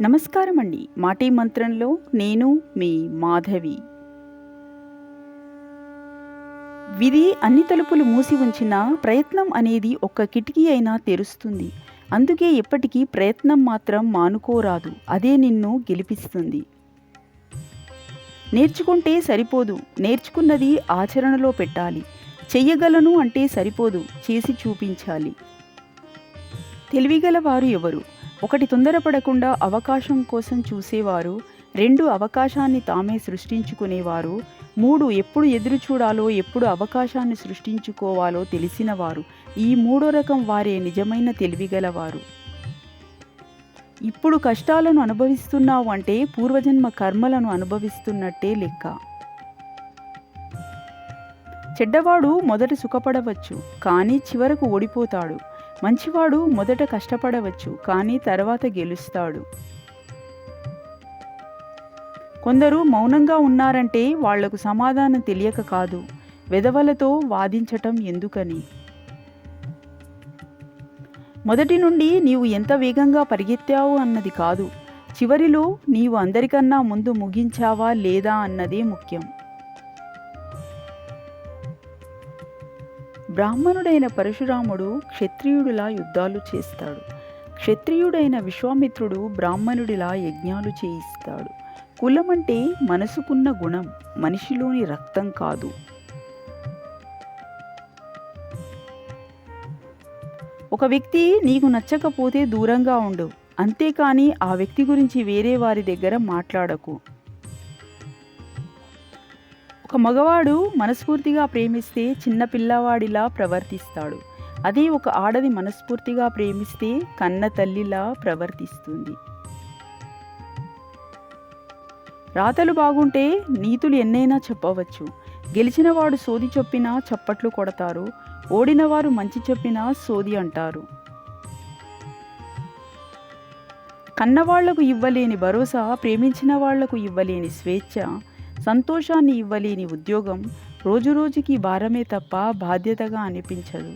నమస్కారం అండి. మాటీ మంత్రంలో నేను మీ మాధవి. విధి అన్ని తలుపులు మూసి ఉంచినా ప్రయత్నం అనేది ఒక్క కిటికీ అయినా తెరుస్తుంది. అందుకే ఎప్పటికీ ప్రయత్నం మాత్రం మానుకోరాదు. అదే నిన్ను గెలిపిస్తుంది. నేర్చుకుంటే సరిపోదు, నేర్చుకున్నది ఆచరణలో పెట్టాలి. చెయ్యగలను అంటే సరిపోదు, చేసి చూపించాలి. తెలివిగలవారు ఎవరు? 1 తొందరపడకుండా అవకాశం కోసం చూసేవారు, 2 అవకాశాన్ని తామే సృష్టించుకునేవారు, 3 ఎప్పుడు ఎదురు చూడాలో, ఎప్పుడు అవకాశాన్ని సృష్టించుకోవాలో తెలిసినవారు. ఈ 3వ రకం వారే నిజమైన తెలివిగలవారు. ఇప్పుడు కష్టాలను అనుభవిస్తున్నావు అంటే పూర్వజన్మ కర్మలను అనుభవిస్తున్నట్టే లెక్క. చెడ్డవాడు మొదట సుఖపడవచ్చు, కానీ చివరకు ఓడిపోతాడు. మంచివాడు మొదట కష్టపడవచ్చు, కానీ తర్వాత గెలుస్తాడు. కొందరు మౌనంగా ఉన్నారంటే వాళ్లకు సమాధానం తెలియక కాదు, వెధవలతో వాదించటం ఎందుకని. మొదటి నుండి నీవు ఎంత వేగంగా పరిగెత్తావు అన్నది కాదు, చివరిలో నీవు అందరికన్నా ముందు ముగించావా లేదా అన్నదే ముఖ్యం. బ్రాహ్మణుడైన పరశురాముడు క్షత్రియుడిలా యుద్ధాలు చేస్తాడు. క్షత్రియుడైన విశ్వామిత్రుడు బ్రాహ్మణుడిలా యజ్ఞాలు చేయిస్తాడు. కులమంటే మనసుకున్న గుణం, మనిషిలోని రక్తం కాదు. ఒక వ్యక్తి నీకు నచ్చకపోతే దూరంగా ఉండు, అంతేకాని ఆ వ్యక్తి గురించి వేరే వారి దగ్గర మాట్లాడకు. ఒక మగవాడు మనస్ఫూర్తిగా ప్రేమిస్తే చిన్న పిల్లవాడిలా ప్రవర్తిస్తాడు. అదే ఒక ఆడది మనస్ఫూర్తిగా ప్రేమిస్తే కన్న తల్లిలా ప్రవర్తిస్తుంది. రాతలు బాగుంటే నీతులు ఎన్నైనా చెప్పవచ్చు. గెలిచినవాడు సోది చెప్పినా చప్పట్లు కొడతారు, ఓడినవారు మంచి చెప్పినా సోది అంటారు. కన్నవాళ్లకు ఇవ్వలేని భరోసా, ప్రేమించిన వాళ్లకు ఇవ్వలేని స్వేచ్ఛ, సంతోషాన్ని ఇవ్వలేని ఉద్యోగం రోజురోజుకి భారమే తప్ప బాధ్యతగా అనిపించదు.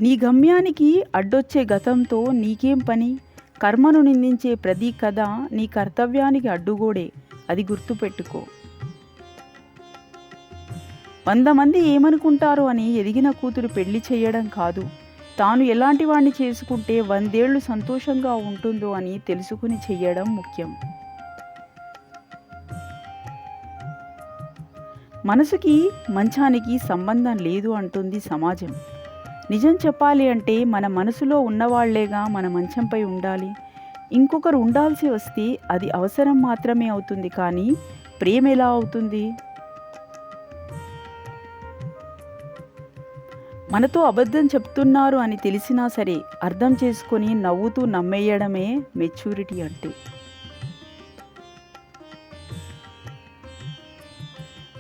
నీ గమ్యానికి అడ్డొచ్చే గతంతో నీకేం పని? కర్మను నిందించే ప్రతి కథ నీ కర్తవ్యానికి అడ్డుగోడే, అది గుర్తుపెట్టుకో. 100 మంది ఏమనుకుంటారో అని ఎదిగిన కూతురు పెళ్లి చేయడం కాదు, తాను ఎలాంటి వాణ్ణి చేసుకుంటే 100 ఏళ్లు సంతోషంగా ఉంటుందో అని తెలుసుకుని చెయ్యడం ముఖ్యం. మనసుకి మంచానికి సంబంధం లేదు అంటుంది సమాజం. నిజం చెప్పాలి అంటే మన మనసులో ఉన్నవాళ్లేగా మన మంచంపై ఉండాలి. ఇంకొకరు ఉండాల్సి వస్తే అది అవసరం మాత్రమే అవుతుంది, కానీ ప్రేమ ఎలా అవుతుంది? మనతో అబద్ధం చెప్తున్నారు అని తెలిసినా సరే అర్థం చేసుకొని నవ్వుతూ నమ్మేయడమే మెచ్యూరిటీ అంటే.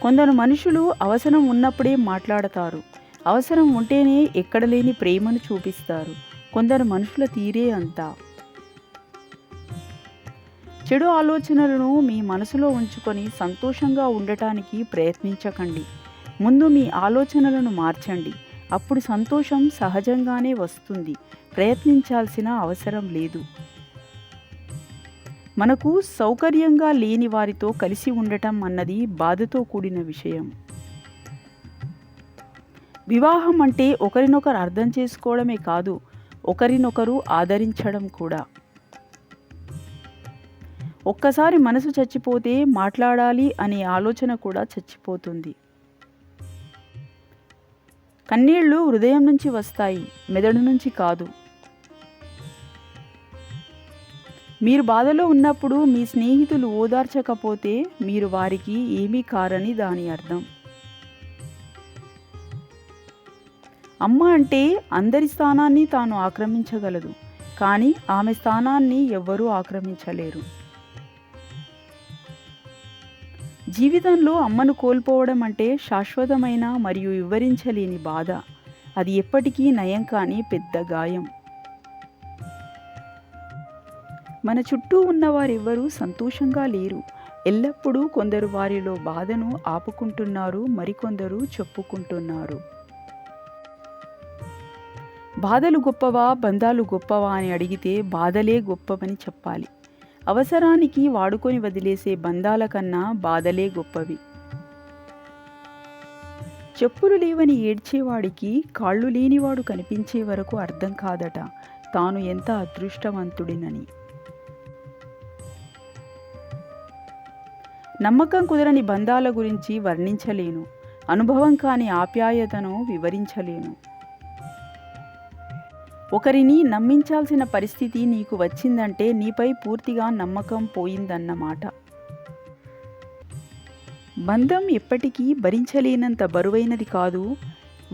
కొందరు మనుషులు అవసరం ఉన్నప్పుడే మాట్లాడతారు, అవసరం ఉంటేనే ఎక్కడ లేని ప్రేమను చూపిస్తారు. కొందరు మనుషుల తీరే అంతా. చెడు ఆలోచనలను మీ మనసులో ఉంచుకొని సంతోషంగా ఉండటానికి ప్రయత్నించకండి. ముందు మీ ఆలోచనలను మార్చండి, అప్పుడు సంతోషం సహజంగానే వస్తుంది. ప్రయత్నించాల్సిన అవసరం లేదు. మనకు సౌకర్యంగా లేని వారితో కలిసి ఉండటం అన్నది బాధతో కూడిన విషయం. వివాహం అంటే ఒకరినొకరు అర్థం చేసుకోవడమే కాదు, ఒకరినొకరు ఆదరించడం కూడా. ఒక్కసారి మనసు చచ్చిపోతే మాట్లాడాలి అనే ఆలోచన కూడా చచ్చిపోతుంది. కన్నీళ్లు హృదయం నుంచి వస్తాయి, మెదడు నుంచి కాదు. మీరు బాధలో ఉన్నప్పుడు మీ స్నేహితులు ఓదార్చకపోతే మీరు వారికి ఏమీ కారని దాని అర్థం. అమ్మ అంటే అందరి స్థానాన్ని తాను ఆక్రమించగలదు, కానీ ఆమె స్థానాన్ని ఎవ్వరూ ఆక్రమించలేరు. జీవితంలో అమ్మను కోల్పోవడం అంటే శాశ్వతమైన మరియు వివరించలేని బాధ. అది ఎప్పటికీ నయం కాని పెద్ద గాయం. మన చుట్టూ ఉన్నవారెవ్వరూ సంతోషంగా లేరు. ఎల్లప్పుడూ కొందరు వారిలో బాధను ఆపుకుంటున్నారు, మరికొందరు చెప్పుకుంటున్నారు. బాధలు గొప్పవా బంధాలు గొప్పవా అని అడిగితే బాధలే గొప్పవని చెప్పాలి. అవసరానికి వాడుకొని వదిలేసే బంధాల కన్నా బాధలే గొప్పవి. చెప్పులు లేవని ఏడ్చేవాడికి కాళ్ళు లేనివాడు కనిపించే వరకు అర్థం కాదట తాను ఎంత అదృష్టవంతుడినని. నమ్మకం కుదరని బంధాల గురించి వర్ణించలేను, అనుభవం కాని ఆప్యాయతను వివరించలేను. ఒకరిని నమ్మించాల్సిన పరిస్థితి నీకు వచ్చిందంటే నీపై పూర్తిగా నమ్మకం పోయిందన్నమాట. బంధం ఎప్పటికీ భరించలేనంత బరువైనది కాదు,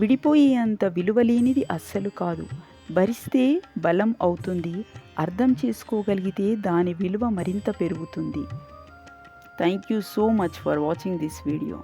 విడిపోయేంత విలువలేనిది అస్సలు కాదు. భరిస్తే బలం అవుతుంది, అర్థం చేసుకోగలిగితే దాని విలువ మరింత పెరుగుతుంది. Thank you so much for watching this video.